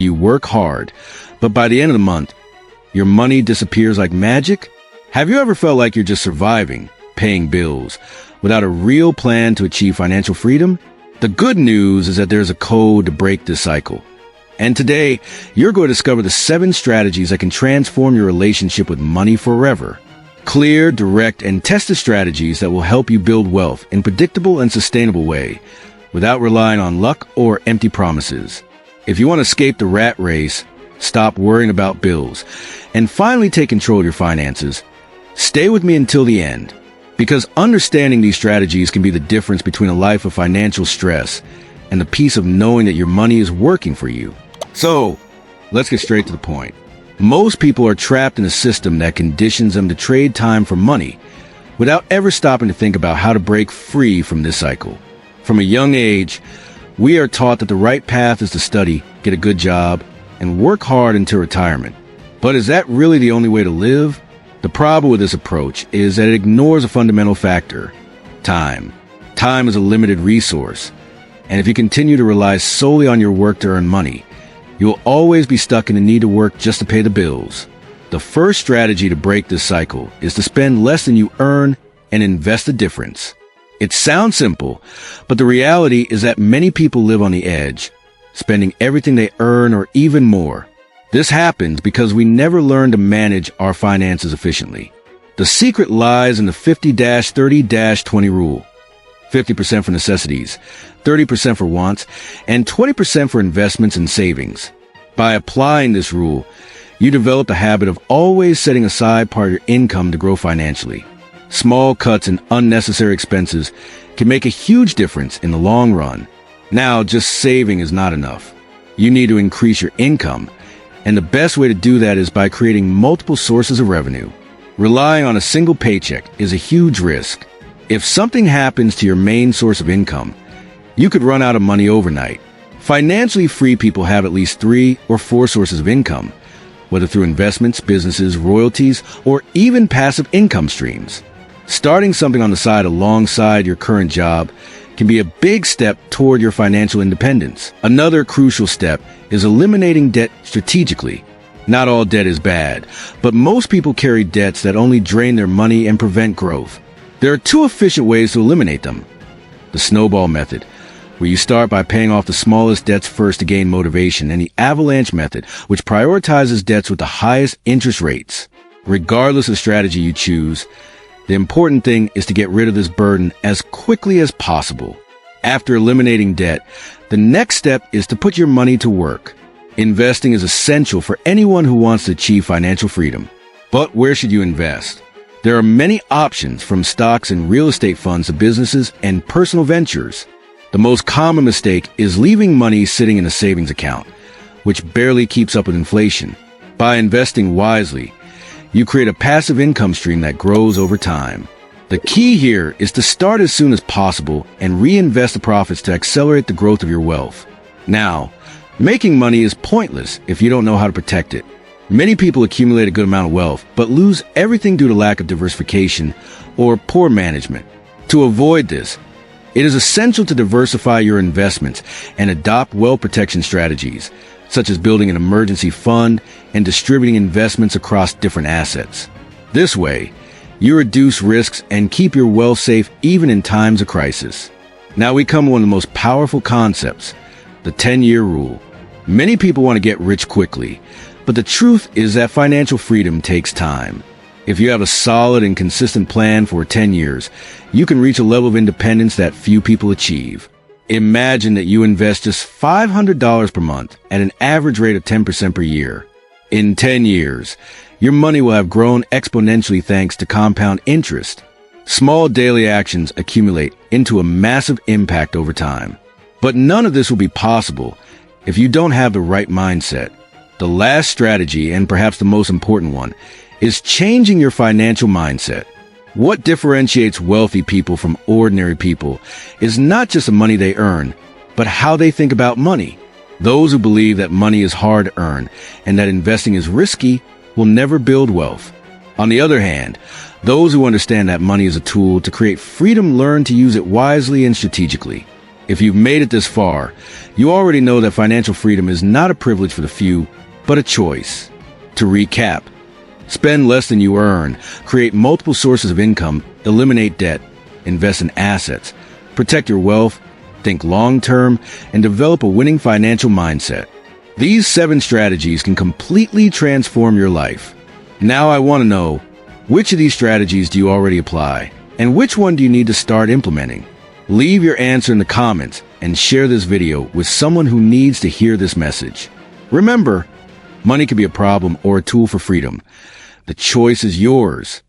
You work hard, but by the end of the month, your money disappears like magic? Have you ever felt like you're just surviving, paying bills, without a real plan to achieve financial freedom? The good news is that there's a code to break this cycle. And today, you're going to discover the 7 strategies that can transform your relationship with money forever. Clear, direct, and tested strategies that will help you build wealth in a predictable and sustainable way, without relying on luck or empty promises. If you want to escape the rat race, stop worrying about bills, and finally take control of your finances, stay with me until the end. Because understanding these strategies can be the difference between a life of financial stress and the peace of knowing that your money is working for you. So, let's get straight to the point. Most people are trapped in a system that conditions them to trade time for money without ever stopping to think about how to break free from this cycle. From a young age, we are taught that the right path is to study, get a good job, and work hard until retirement. But is that really the only way to live? The problem with this approach is that it ignores a fundamental factor: time. Time is a limited resource, and if you continue to rely solely on your work to earn money, you will always be stuck in the need to work just to pay the bills. The first strategy to break this cycle is to spend less than you earn and invest the difference. It sounds simple, but the reality is that many people live on the edge, spending everything they earn or even more. This happens because we never learn to manage our finances efficiently. The secret lies in the 50-30-20 rule. 50% for necessities, 30% for wants, and 20% for investments and savings. By applying this rule, you develop the habit of always setting aside part of your income to grow financially. Small cuts in unnecessary expenses can make a huge difference in the long run. Now, just saving is not enough. You need to increase your income, and the best way to do that is by creating multiple sources of revenue. Relying on a single paycheck is a huge risk. If something happens to your main source of income, you could run out of money overnight. Financially free people have at least 3 or 4 sources of income, whether through investments, businesses, royalties, or even passive income streams. Starting something on the side alongside your current job can be a big step toward your financial independence. Another crucial step is eliminating debt strategically. Not all debt is bad, but most people carry debts that only drain their money and prevent growth. There are 2 efficient ways to eliminate them. The snowball method, where you start by paying off the smallest debts first to gain motivation, and the avalanche method, which prioritizes debts with the highest interest rates. Regardless of strategy you choose, the important thing is to get rid of this burden as quickly as possible. After eliminating debt, the next step is to put your money to work. Investing is essential for anyone who wants to achieve financial freedom. But where should you invest? There are many options, from stocks and real estate funds to businesses and personal ventures. The most common mistake is leaving money sitting in a savings account, which barely keeps up with inflation. By investing wisely, you create a passive income stream that grows over time. The key here is to start as soon as possible and reinvest the profits to accelerate the growth of your wealth. Now, making money is pointless if you don't know how to protect it. Many people accumulate a good amount of wealth, but lose everything due to lack of diversification or poor management. To avoid this, it is essential to diversify your investments and adopt wealth protection strategies, such as building an emergency fund and distributing investments across different assets. This way, you reduce risks and keep your wealth safe even in times of crisis. Now we come to one of the most powerful concepts, the 10-year rule. Many people want to get rich quickly, but the truth is that financial freedom takes time. If you have a solid and consistent plan for 10 years, you can reach a level of independence that few people achieve. Imagine that you invest just $500 per month at an average rate of 10% per year. In 10 years, your money will have grown exponentially thanks to compound interest. Small daily actions accumulate into a massive impact over time. But none of this will be possible if you don't have the right mindset. The last strategy, and perhaps the most important one, is changing your financial mindset. What differentiates wealthy people from ordinary people is not just the money they earn, but how they think about money. Those who believe that money is hard to earn and that investing is risky will never build wealth. On the other hand, those who understand that money is a tool to create freedom learn to use it wisely and strategically. If you've made it this far, you already know that financial freedom is not a privilege for the few, but a choice. To recap, spend less than you earn, create multiple sources of income, eliminate debt, invest in assets, protect your wealth, think long-term, and develop a winning financial mindset. These 7 strategies can completely transform your life. Now I want to know, which of these strategies do you already apply? And which one do you need to start implementing? Leave your answer in the comments and share this video with someone who needs to hear this message. Remember, money can be a problem or a tool for freedom. The choice is yours.